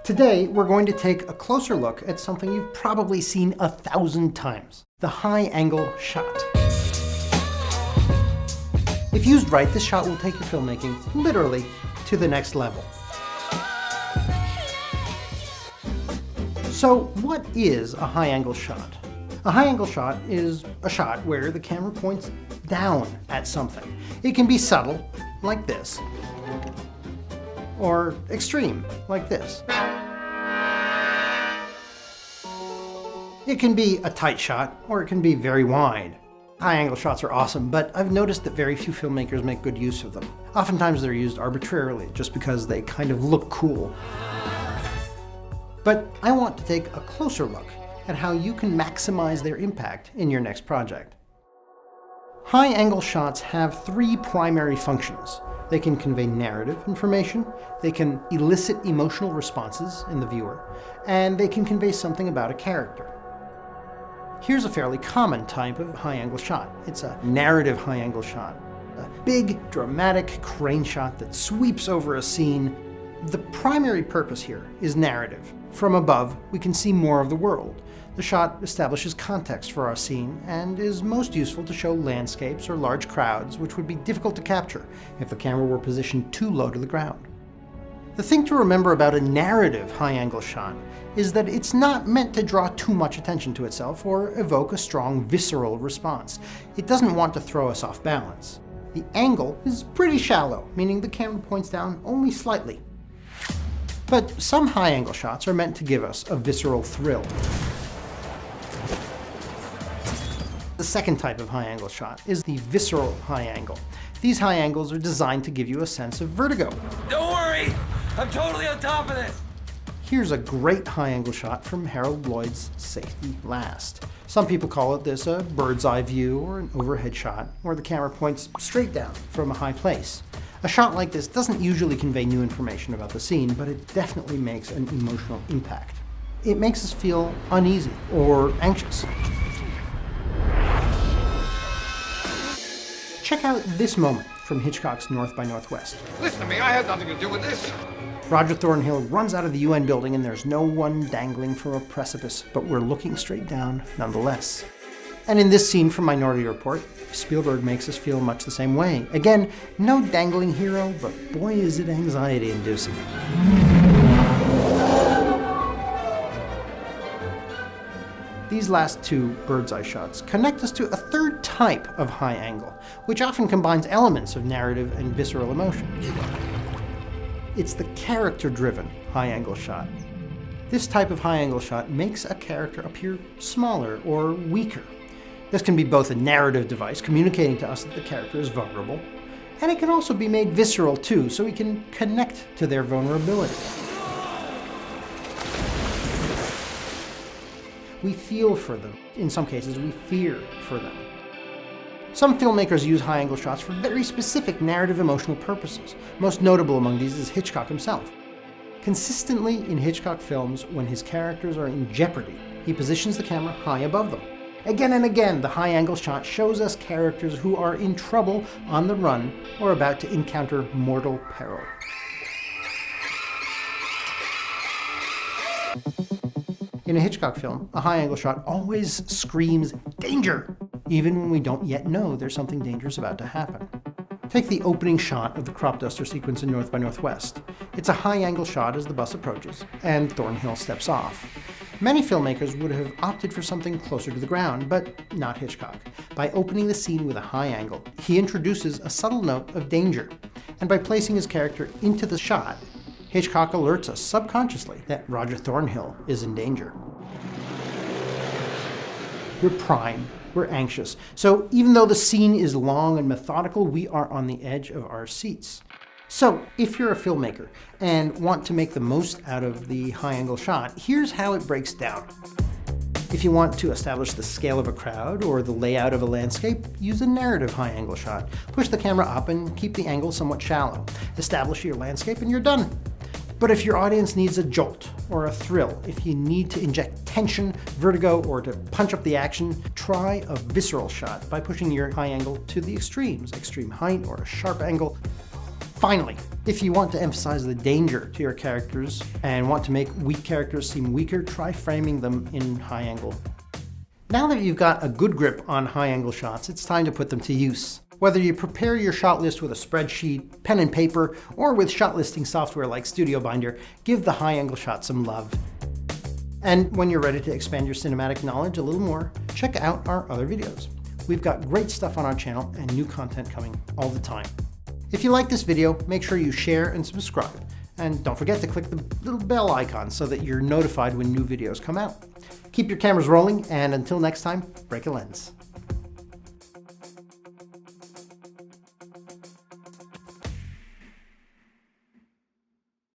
Today, we're going to take a closer look at something you've probably seen 1,000 times, the high-angle shot. If used right, this shot will take your filmmaking literally to the next level. So what is a high-angle shot? A high-angle shot is a shot where the camera points down at something. It can be subtle, like this, or extreme, like this. It can be a tight shot, or it can be very wide. High-angle shots are awesome, but I've noticed that very few filmmakers make good use of them. Oftentimes they're used arbitrarily, just because they kind of look cool. But I want to take a closer look at how you can maximize their impact in your next project. High-angle shots have three primary functions. They can convey narrative information, they can elicit emotional responses in the viewer, and they can convey something about a character. Here's a fairly common type of high-angle shot. It's a narrative high-angle shot. A big, dramatic crane shot that sweeps over a scene. The primary purpose here is narrative. From above, we can see more of the world. The shot establishes context for our scene and is most useful to show landscapes or large crowds, which would be difficult to capture if the camera were positioned too low to the ground. The thing to remember about a narrative high-angle shot is that it's not meant to draw too much attention to itself or evoke a strong visceral response. It doesn't want to throw us off balance. The angle is pretty shallow, meaning the camera points down only slightly. But some high-angle shots are meant to give us a visceral thrill. The second type of high-angle shot is the visceral high angle. These high angles are designed to give you a sense of vertigo. Don't worry, I'm totally on top of this. Here's a great high-angle shot from Harold Lloyd's Safety Last. Some people call it this a bird's eye view or an overhead shot, where the camera points straight down from a high place. A shot like this doesn't usually convey new information about the scene, but it definitely makes an emotional impact. It makes us feel uneasy or anxious. Check out this moment from Hitchcock's North by Northwest. Listen to me, I had nothing to do with this. Roger Thornhill runs out of the UN building and there's no one dangling from a precipice, but we're looking straight down nonetheless. And in this scene from Minority Report, Spielberg makes us feel much the same way. Again, no dangling hero, but boy is it anxiety-inducing. These last two bird's eye shots connect us to a third type of high angle, which often combines elements of narrative and visceral emotion. It's the character-driven high-angle shot. This type of high-angle shot makes a character appear smaller or weaker. This can be both a narrative device, communicating to us that the character is vulnerable, and it can also be made visceral too, so we can connect to their vulnerability. We feel for them. In some cases, we fear for them. Some filmmakers use high-angle shots for very specific narrative emotional purposes. Most notable among these is Hitchcock himself. Consistently in Hitchcock films, when his characters are in jeopardy, he positions the camera high above them. Again and again, the high-angle shot shows us characters who are in trouble, on the run, or about to encounter mortal peril. In a Hitchcock film, a high-angle shot always screams danger, even when we don't yet know there's something dangerous about to happen. Take the opening shot of the crop duster sequence in North by Northwest. It's a high-angle shot as the bus approaches, and Thornhill steps off. Many filmmakers would have opted for something closer to the ground, but not Hitchcock. By opening the scene with a high angle, he introduces a subtle note of danger, and by placing his character into the shot, Hitchcock alerts us subconsciously that Roger Thornhill is in danger. We're primed, we're anxious, so even though the scene is long and methodical, we are on the edge of our seats. So, if you're a filmmaker and want to make the most out of the high-angle shot, here's how it breaks down. If you want to establish the scale of a crowd or the layout of a landscape, use a narrative high-angle shot. Push the camera up and keep the angle somewhat shallow. Establish your landscape and you're done. But if your audience needs a jolt or a thrill, if you need to inject tension, vertigo, or to punch up the action, try a visceral shot by pushing your high angle to the extremes, extreme height or a sharp angle. Finally, if you want to emphasize the danger to your characters and want to make weak characters seem weaker, try framing them in high angle. Now that you've got a good grip on high angle shots, it's time to put them to use. Whether you prepare your shot list with a spreadsheet, pen and paper, or with shot listing software like Studio Binder, give the high angle shot some love. And when you're ready to expand your cinematic knowledge a little more, check out our other videos. We've got great stuff on our channel and new content coming all the time. If you like this video, make sure you share and subscribe. And don't forget to click the little bell icon so that you're notified when new videos come out. Keep your cameras rolling, and until next time, break a lens.